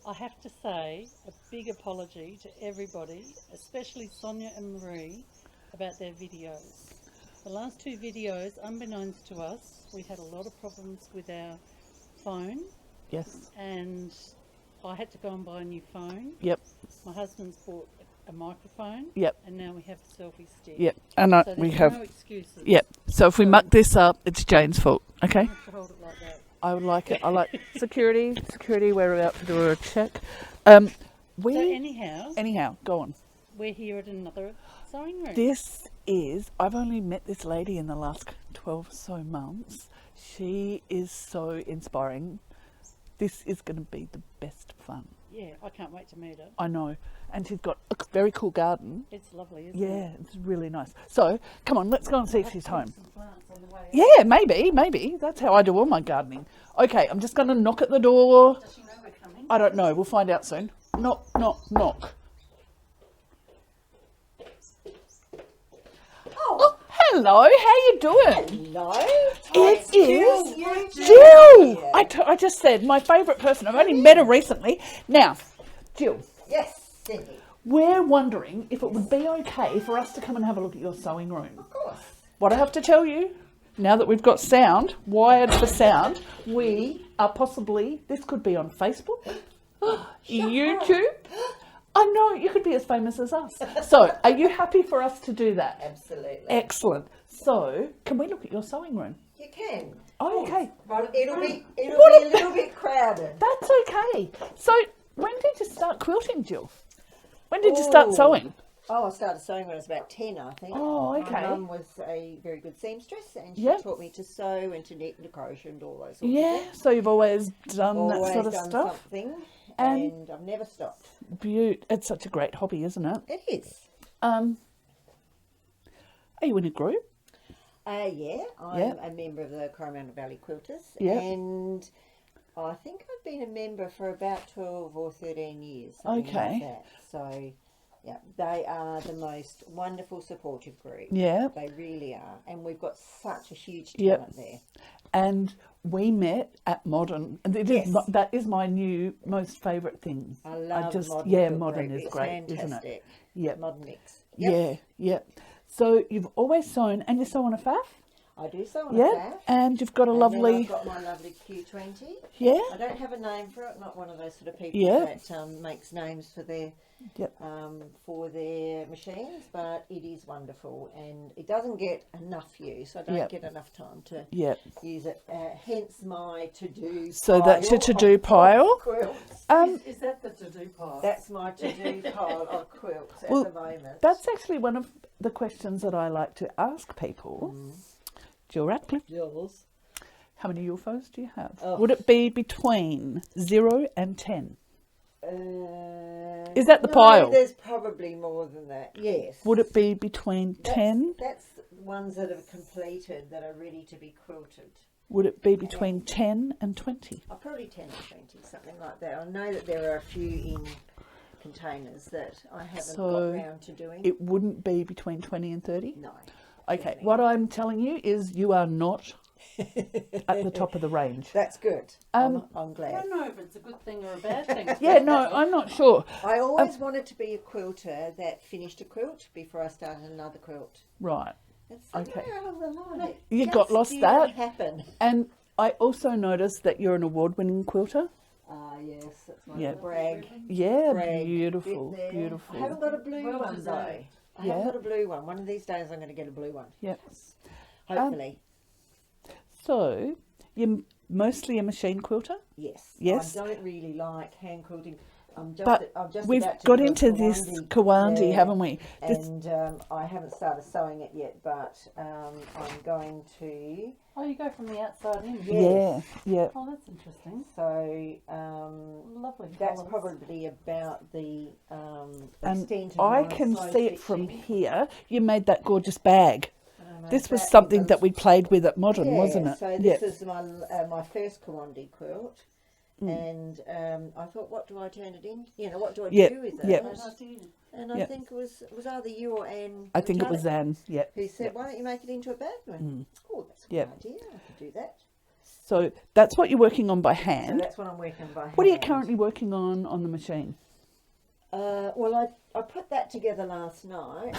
I have to say a big apology to everybody, especially Sonia and Marie, about their videos. The last two videos, unbeknownst to us, we had a lot of problems with our phone, Yes. and I had to go and buy a new phone. Yep. My husband's bought a microphone. Yep. And now we have a selfie stick. Yep. And So we there's have. no excuses. Yep. So if we muck this up, it's Jane's fault. Okay. You have to hold it like that. I would like it. I like security. Security. We're about to do a check. So Anyhow, go on. we're here at another sewing room. This is. I've only met this lady in the last 12 or so months. She is so inspiring. This is going to be the best fun. Yeah, I can't wait to meet her. I know. And she's got a very cool garden. It's lovely, isn't it? Yeah, it's really nice. So, come on, let's go and see if she's home. Some plants on the way out. Yeah, maybe. That's how I do all my gardening. Okay, I'm just going to knock at the door. Does she know we're coming? I don't know. We'll find out soon. Knock, knock, knock. Oh, hello. How you doing? Hello. It Jill, is you Jill. I just said my favourite person. I've only met her recently. Now, Jill, Yes, Cindy. we're wondering if it would be okay for us to come and have a look at your sewing room. Of course. What I have to tell you, now that we've got sound, wired for sound, we are possibly, this could be on Facebook, YouTube. I know, you could be as famous as us. So, are you happy for us to do that? Absolutely. Excellent. So, can we look at your sewing room? You can. Oh, okay. But it'll be a little bit crowded. That's okay. So, when did you start quilting, Jill? When did you start Oh. sewing? Oh, I started sewing when I was about 10, I think. Oh, okay. My mum was a very good seamstress, and she Yep. taught me to sew and to knit and to crochet and all those sorts of Yeah, things. so you've always done Always that sort of done stuff. something, And- and I've never stopped. It's such a great hobby, isn't it? It is. Are you in a group? Yeah, I'm Yep. a member of the Coromandel Valley Quilters, Yep. and I think I've been a member for about 12 or 13 years. Something Okay. Like that. So, yeah, they are the most wonderful supportive group. Yeah. They really are, and we've got such a huge Yep. talent there. And we met at Modern. And Yes. that is my new most favourite thing. I love modern. Yeah, quilt Modern group. is It's great, isn't it? fantastic. Yep. Modern mix. Yep. Yeah. So you've always sewn, and you sew on a faff? I do sew on a Yeah. faff. And you've got a And lovely, then I've got my lovely Q20. yeah? I don't have a name for it. Not one of those sort of people Yeah. that makes names for their Yep. machines, but it is wonderful, and it doesn't get enough use. I don't Yep. get enough time to Yep. use it. Hence my to-do. So that's your pile to-do of pile? Quilts. Is that the to-do pile? That's my to-do pile of quilts at Well, the moment. That's actually one of the questions that I like to ask people. Jill Radcliffe, Jill's. how many UFOs do you have? Oh. Would it be between 0 and 10? Is No, that the pile? There's probably more than that. Yes. Would it be between 10? That's ones that have completed that are ready to be quilted. Would it be between 10 and 20? Probably 10 or 20, something like that. I know that there are a few in containers that I haven't So got round to doing. It wouldn't be between 20 and 30? No. Okay, what I'm telling you is you are not at the top of the range. That's good. I'm glad. I don't know if it's a good thing or a bad thing. Yeah, no, I'm not sure. I always wanted to be a quilter that finished a quilt before I started another quilt. Right. It's Okay. somewhere along the line. It You just got lost didn't that? happen. And I also noticed that you're an award-winning quilter. Ah, yes. That's my Yeah. little brag. Yeah, Brag beautiful, bit there. beautiful. I haven't got a blue Well one, though. deserved. I haven't Yeah. got a blue one. One of these days I'm going to get a blue one. Yep. Hopefully. So, you're mostly a machine quilter? Yes. Yes. I don't really like hand quilting. I'm But just we've about to got do a into this Kawandi, yeah, haven't we? This, And I haven't started sewing it yet, but I'm going to. Oh, you go from the outside in? yeah, yeah. Oh, that's interesting. So Lovely that's colours. probably about the And extent of I my can slow see it from stitching. here. You made that gorgeous bag. I made This was that something with that we played with at Modern, yeah, wasn't it? So this is my first Kawandi quilt. And I thought, what do I turn it in? You know, what do I Yep, do with it? yep. And I Yep. think it was either you or Anne. I think it was Anne Anne. Yeah. who said, "Why don't you make it into a bag?" Oh, that's a good Yep. idea. I could do that. So that's what you're working on by So hand. that's what I'm working by hand. What are you currently working on the machine? Well, I put that together last night.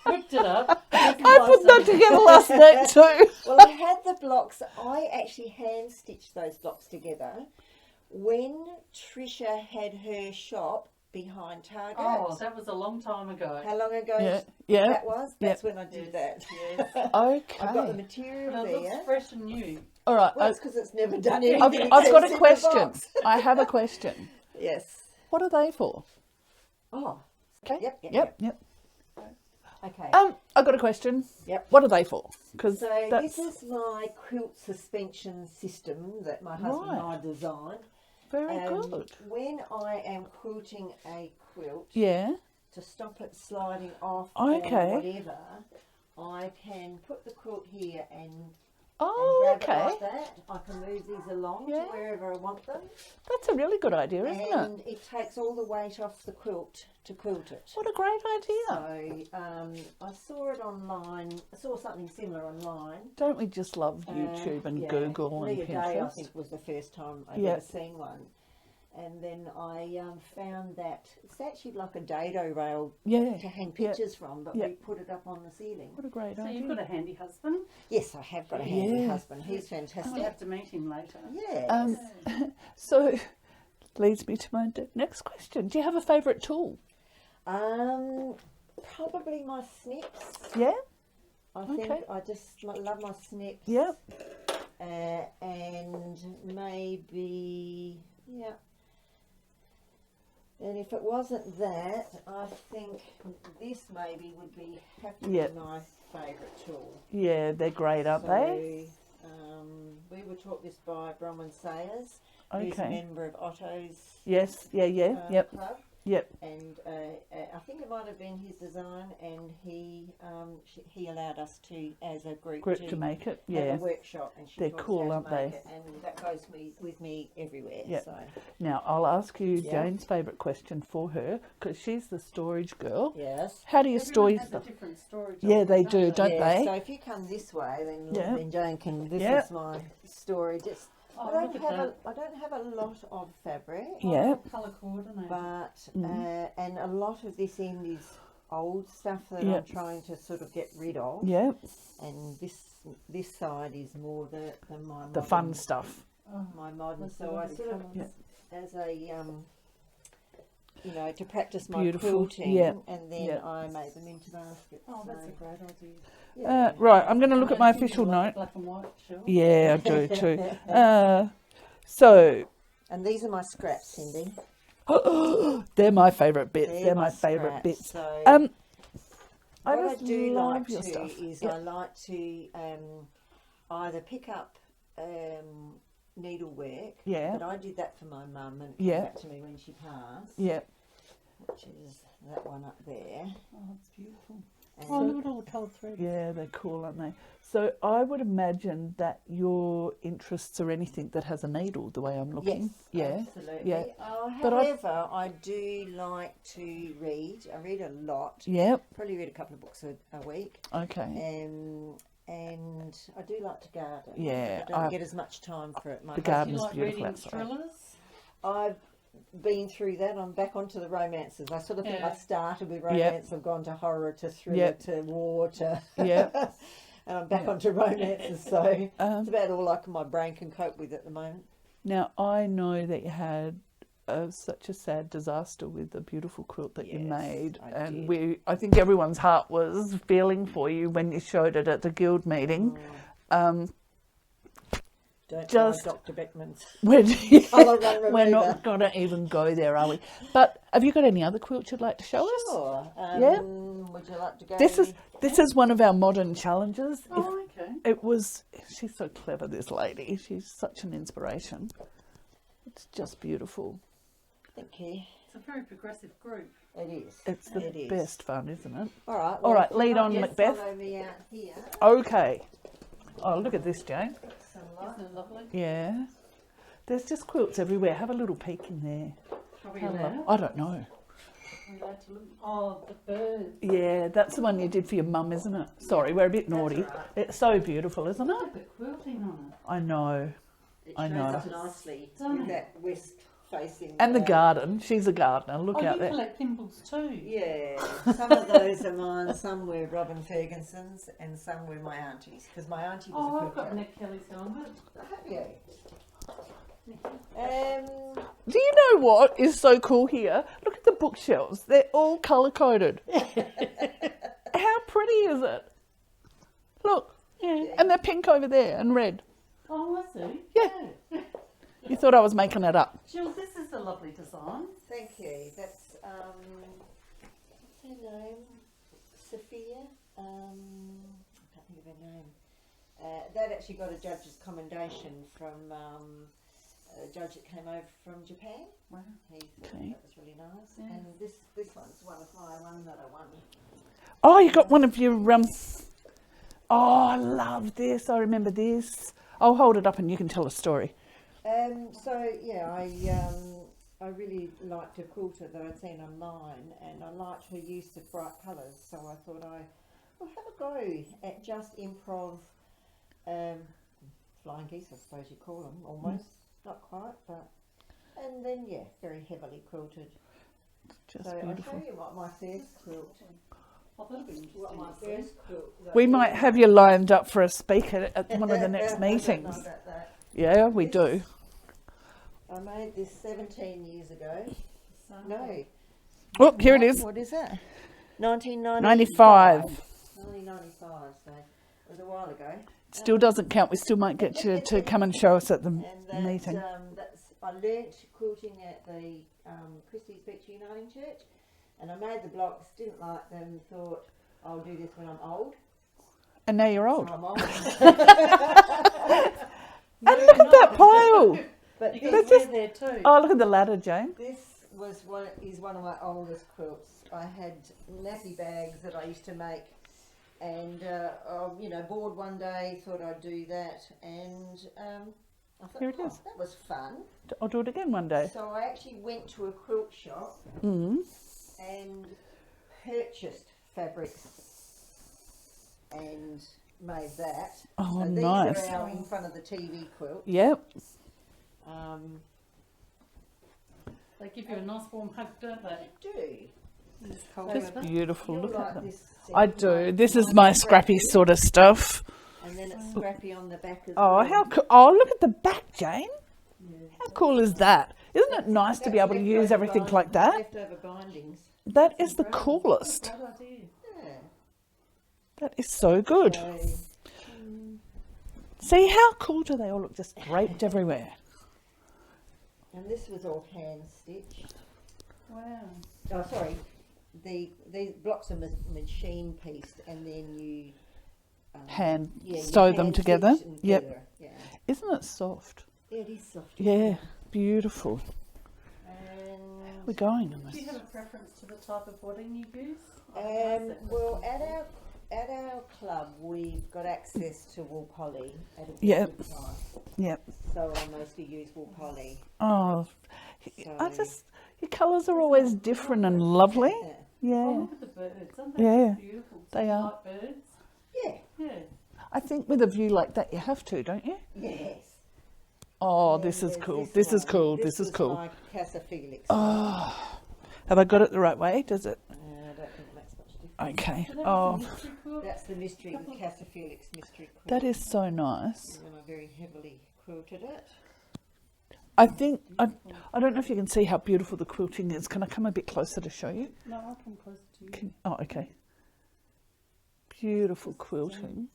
Whipped it up. I put that together last night too. Well, I had the blocks. I actually hand stitched those blocks together when Trisha had her shop behind Target. Oh, that was a long time ago. How long ago Yeah. that was? That's when I did that. Yes. Okay. I've got the material But it looks there. fresh and new. All right. Well, it's because it's never done anything. I've got except a the question. box. I have a question. Yes. What are they for? Oh. Okay. Yep. Okay. I've got a question. Yep. What are they for? Because So that's this is my quilt suspension system that my husband and I designed. very good. When I am quilting a quilt, Yeah. to stop it sliding off Okay. or whatever, I can put the quilt here and Oh, grab it okay. like that. I can move these along Yeah. to wherever I want them. That's a really good idea, isn't it? And it takes all the weight off the quilt to quilt it. What a great idea. So I saw it online. I saw something similar online. Don't we just love YouTube and Yeah, Google and Leah Day, I Pinterest? think, was the first time I'd Yeah. ever seen one. And then I found that it's actually like a dado rail Yeah. to hang Yeah. pictures from, but Yeah. we put it up on the ceiling. What a great So idea. you've got a handy husband. Yes, I have got a handy Yeah. husband. He's We'll fantastic. have to meet him later. Yeah. So, leads me to my next question. Do you have a favourite tool? Probably my snips. Yeah? I think Okay. I just love my snips. Yeah. And maybe, yeah. And if it wasn't that, I think this maybe would have to Yep. be my favourite tool. Yeah, they're great, aren't they? We were taught this by Bronwyn Sayers, who's a Okay. member of Otto's Yes, yeah. Yep. club. Yep. And I think it might have been his design, and he allowed us to, as a group To make it. have Yeah. a workshop, and she They're taught us cool, how to aren't make they? it, and that goes with me everywhere. Yep. So Now, I'll ask you Yeah. Jane's favourite question for her, because she's the storage girl. yes. How do you store Everyone your has a stuff? different storage. Yeah, they option, do, don't Yeah, they? so if you come this way, then Yeah. then Jane can. This Yeah. is my storage. Oh, I look don't at have that. I don't have a lot of fabric, Yeah. Colour coordinated. but Mm. and a lot of this end is old stuff that Yeah. I'm trying to sort of get rid of. Yeah. And this side is more the my The modern, fun stuff. my modern. That's So I lovely sort of colours. as a to practice my Beautiful. quilting, Yeah. and then Yeah. I made them into baskets. Oh, that's so, a great idea. yeah. Right, I'm going to look at my I think official you like note. Black and white, Jill. Yeah, I do too. So, And these are my scraps, Cindy. they're my favourite bits. They're They're my my favourite scraps, bits. so- I What I just do love like your to stuff. is Yep. I like to either pick up needlework. Yeah. But I did that for my mum, and it Yeah. came back to me when she passed. Yeah. Which is that one up there. Oh, it's beautiful. And Oh, look at all the coloured thread. Yeah, they're cool, aren't they? So I would imagine that your interests are anything that has a needle, the way I'm looking. yes, Yeah. absolutely. Yeah. However, But I do like to read. I read a lot. Yep. Probably read a couple of books a week. Okay. And I do like to garden. Yeah, I don't get as much time for it. My The Do you garden's like beautiful reading outside. thrillers? I've been through that. I'm back onto the romances. I sort of think Yeah. I started with romance. I've gone to horror, to thriller, Yep. to war, to Yep. and I'm back onto romances. So it's Um, about all like my brain can cope with at the moment. Now I know that you had such a sad disaster with the beautiful quilt that you Yes, made, I and did. I think everyone's heart was feeling for you when you showed it at the guild meeting. Don't just- try Dr. Beckman's. When Colour run we're remover. not going to even go there, are we? But have you got any other quilts you'd like to show us? Sure. Yeah. Would you like to go? This is one of our modern challenges. If Oh, okay. it was, she's so clever, this lady. She's such an inspiration. It's just beautiful. Thank you. It's a very progressive group. It is. It's the It is. best fun, isn't it? All right. All right, if you lead might on, just Macbeth. Follow me out here. Okay. Oh, look at this, Jane. Some light. Isn't it lovely? Yeah. There's just quilts everywhere. Have a little peek in there. Are we Hello. allowed? I don't know. We like to look. Oh, the birds. Yeah, that's the one you did for your mum, isn't it? Sorry, we're a bit naughty. right. It's so beautiful, isn't Look it? at the quilting on it. I know. It I shows know. up nicely Doesn't with it? that west facing. And the garden. She's a gardener. Look Oh, out you there. collect thimbles too. Yeah, some of those are mine. Some were Robin Ferguson's, and some were my auntie's. Because my auntie was Oh, a I've got quilter. Nick Kelly's helmet. Have you? Do you know what is so cool here? Look at the bookshelves. They're all colour coded. How pretty is it? Look. Yeah. And they're pink over there and red. Oh, I see. Yeah. You thought I was making it up. Jill, this is a lovely design. Thank you. That's what's her name? Sophia. I can't think of her name. That actually got a judge's commendation from a judge that came over from Japan. Wow. He thought Okay. that was really nice. Yeah. And this one's one of my one that I won. Oh, you got one of your Oh, I love this. I remember this. I'll hold it up and you can tell a story. So yeah, I really liked a quilter that I'd seen online, and I liked her use of bright colours. So I thought I will have a go at just improv flying geese, I suppose you call them, almost. Not quite, but and then yeah, very heavily quilted. Just So I'll beautiful. show you what my first quilt. Oh, that'll be interesting. What my to see. first quilt. We might have you lined up for a speaker at one of the next I don't know meetings. about that. Yeah, we do. I made this 17 years ago. So, No. Oh, here it is. What is that? 1995. 95. 1995, so it was a while ago. Still doesn't count. We still might get you to come and show us at the And that, meeting. I learnt quilting at the Christie's Beach Uniting Church, and I made the blocks, didn't like them, thought I'll do this when I'm old. And now you're old. So I'm old. And look at that pile. But You this, can wear there too. Oh, look at the ladder, Jane. this was one of my oldest quilts. I had nappy bags that I used to make, and bored one day, thought I'd do that, and I thought, Here it is. that was fun. I'll do it again one day. So I actually went to a quilt shop Mm. and purchased fabrics and made that. Oh, so these nice. are our in front of the TV quilt. Yep. They give you a nice warm hug, don't they? Do. It's cold Just weather. beautiful. You'll Look at like them. this I set. do. This is my scrappy sort of stuff. And then it's scrappy on the back as Oh, well. how cool. Oh, look at the back, Jane. How cool is that? Isn't it nice to be able to That's use leftover everything bind- like that? Leftover bindings. That is the coolest. Good idea. Yeah. That is so good. So, See how cool do they all look? Just draped everywhere. and this was all hand stitched. Wow. Oh, sorry. These blocks are machine pieced, and then you Hand you sew them hand together. stitch them Yep. together. Yeah. Isn't it soft? Yeah, it is soft. Yeah. Beautiful. And We're going on Do this. you have a preference to the type of wadding you use? I can ask that well, question. at our club, we've got access to wool poly at a Yep. good price. Yep. So I mostly use wool poly. Oh, I So- just, your colours are always different and lovely. Yeah. Oh, Yeah. look at the birds. Aren't they Yeah, beautiful? they Some are. light birds. Yeah. Yeah. I think with a view like that, you have to, don't you? Yes. Oh, And this then is there's cool. This is one. cool. This is was cool. My Casa Felix. Oh, have I got it the right way? Does it? I don't think it makes much difference. Okay. So that Oh, was a mystery quilt. That's the mystery Casa Felix mystery quilt. that is so nice. And I very heavily quilted it. I think, I don't know if you can see how beautiful the quilting is. Can I come a bit closer to show you? No, I'll come closer to you. Oh, okay. Beautiful quilting.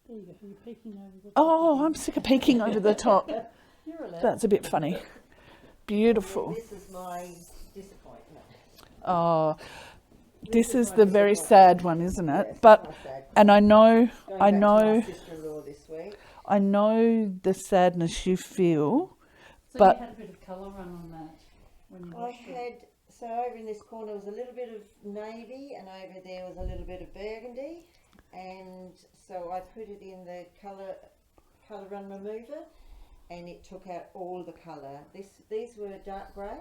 There you go. You're peeking over the top. Oh, I'm sick of peeking over the top. You're allowed. That's a bit funny. Beautiful. This is my disappointment. Oh, this is my the very disappointment. sad one, isn't Yes, it? But, my sad. and I know, Going I back to know, my sister-in-law this week. I know the sadness you feel. So but- you had a bit of colour run on that when you I washed it. had, so over in this corner was a little bit of navy, and over there was a little bit of burgundy, and so I put it in the colour run remover, and it took out all the colour. These were dark grey,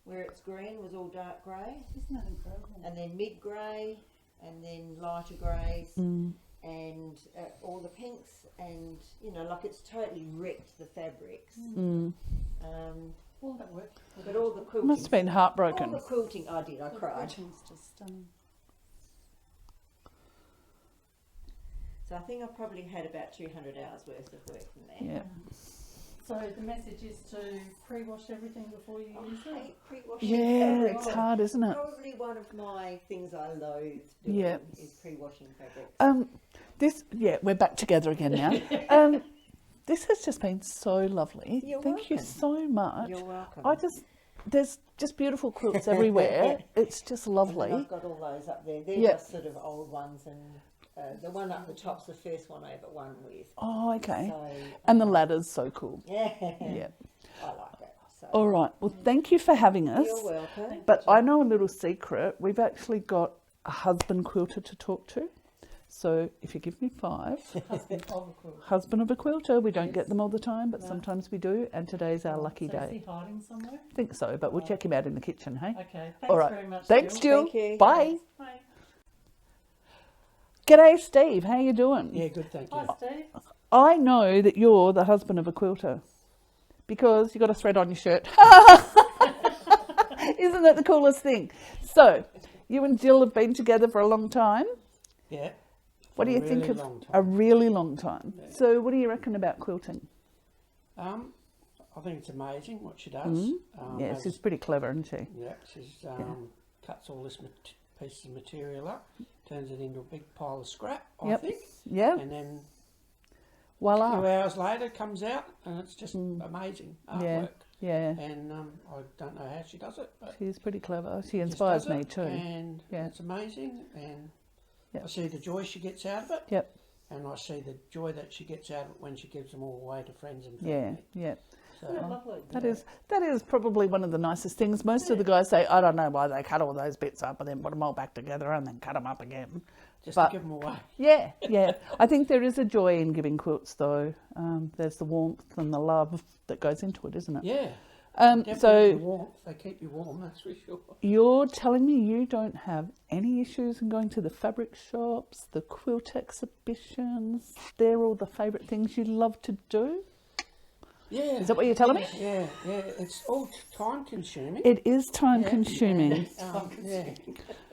where it's green was all dark grey, Isn't that incredible? and then mid grey, and then lighter greys, and all the pinks, and you know, like it's totally wrecked the fabrics. All that work. But all the quilting, Must have been all heartbroken. the quilting, I did. I cried. Quilting's just stunning. So I think I probably had about 200 hours worth of work from there. Yeah. So the message is to pre-wash everything before you use I it. hate pre-washing Yeah, fabrics. it's hard, isn't it? Probably one of my things I loathe doing Yeah. is pre-washing fabrics. We're back together again now. This has just been so lovely. You're Thank you welcome. so much. You're welcome. There's just beautiful quilts everywhere. It's just And lovely. I've got all those up there. They're Yeah. just sort of old ones, and the one up the top's the first one I ever won with. Oh, okay. So, And the ladder's so cool. yeah, Yeah. I like it. So. All right. Well, thank you for having us. You're welcome. But I know a little secret. We've actually got a husband quilter to talk to. So if you give me 5, Husband of a quilt. husband of a quilter, we don't get them all the time, but sometimes we do. And today's our lucky So is day. he hiding somewhere? I think so, but we'll check him out in the kitchen, hey? Okay. Thanks All right. very much. Thanks, Jill. Thank you. Bye. Bye. G'day, Steve. How you doing? Yeah, good, thank you. Hi, Steve. I know that you're the husband of a quilter because you got a thread on your shirt. Isn't that the coolest thing? So, you and Jill have been together for a long time. Yeah. What do you think of a really long time? Yeah. So, what do you reckon about quilting? I think it's amazing what she does. Yeah, she's pretty clever, isn't she? Yeah, she's cuts all this pieces of material up, turns it into a big pile of scrap, I think. Yeah. And then a Voila. few hours later it comes out and it's just amazing artwork. Yeah. And I don't know how she does it, but She's pretty clever. She just inspires does it, me too. And Yeah. it's amazing. And Yep. I see the joy she gets out of it. Yep. And I see the joy that she gets out of it when she gives them all away to friends and Yeah. family. Yeah. So, Isn't that lovely? That is probably one of the nicest things. Most of the guys say, I don't know why they cut all those bits up and then put them all back together and then cut them up again. just But- to give them away. Yeah, yeah. I think there is a joy in giving quilts, though. There's the warmth and the love that goes into it, isn't it? Yeah. So Definitely the warmth. They keep you warm, that's for sure. you're telling me you don't have any issues in going to the fabric shops, the quilt exhibitions? They're all the favourite things you love to do? Yeah. Is that what you're telling me? Yeah, yeah. It's all time consuming. It is time consuming. Yeah.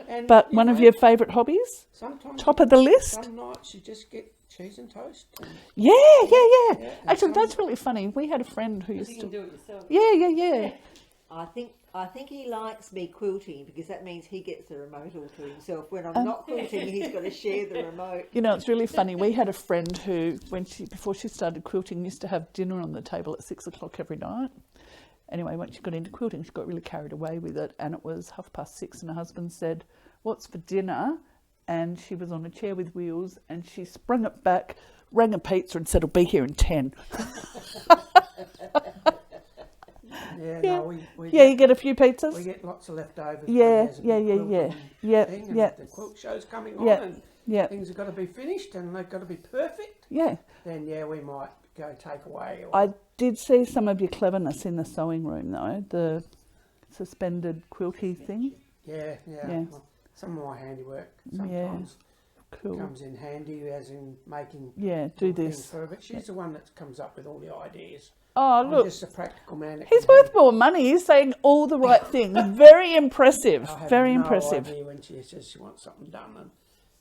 And, But you one of know, your favourite hobbies? sometimes Top of the list? some nights you just get cheese and toast. And Yeah. Yeah, and Actually, some- that's really funny. We had a friend who You used can to... do it yourself. Yeah. I think he likes me quilting because that means he gets the remote all to himself. When I'm not quilting, he's got to share the remote. You know, it's really funny. We had a friend who, before she started quilting, used to have dinner on the table at 6 o'clock every night. Anyway, once she got into quilting, she got really carried away with it, and it was 6:30, and her husband said, "What's for dinner?" And she was on a chair with wheels, and she sprung it back, rang a pizza, and said, "I'll be here in 10." yeah, Yeah. no, we Yeah, get, you get a few pizzas. we get lots of leftovers. Yeah, when there's a big yeah. quilting Yeah, thing and yeah. The quilt show's coming on Yeah, and yeah, things have got to be finished and they've got to be perfect. yeah. Then yeah, we might go take away. Or, I did see some of your cleverness in the sewing room, though. The suspended quilty thing. yeah. Yeah. Well, some of my handiwork sometimes Cool. comes in handy, as in making Yeah, do little things this. for her. But she's the one that comes up with all the ideas. Oh, I'm look. just a practical man. that He's can worth more money. He's saying all the right things. Very impressive. I have Very no impressive. idea when she says she wants something done,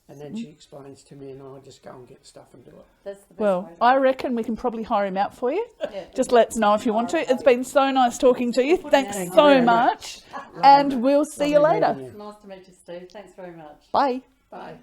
and then she explains to me, and I just go and get stuff and do it. That's the best Well, way. I reckon we can probably hire him out for you. Yeah. Just let us know if you want to. It's been so nice talking to you. Thanks Thank you so very much. And we'll see you Lovely later. meeting you. Nice to meet you, Steve. Thanks very much. Bye. Bye.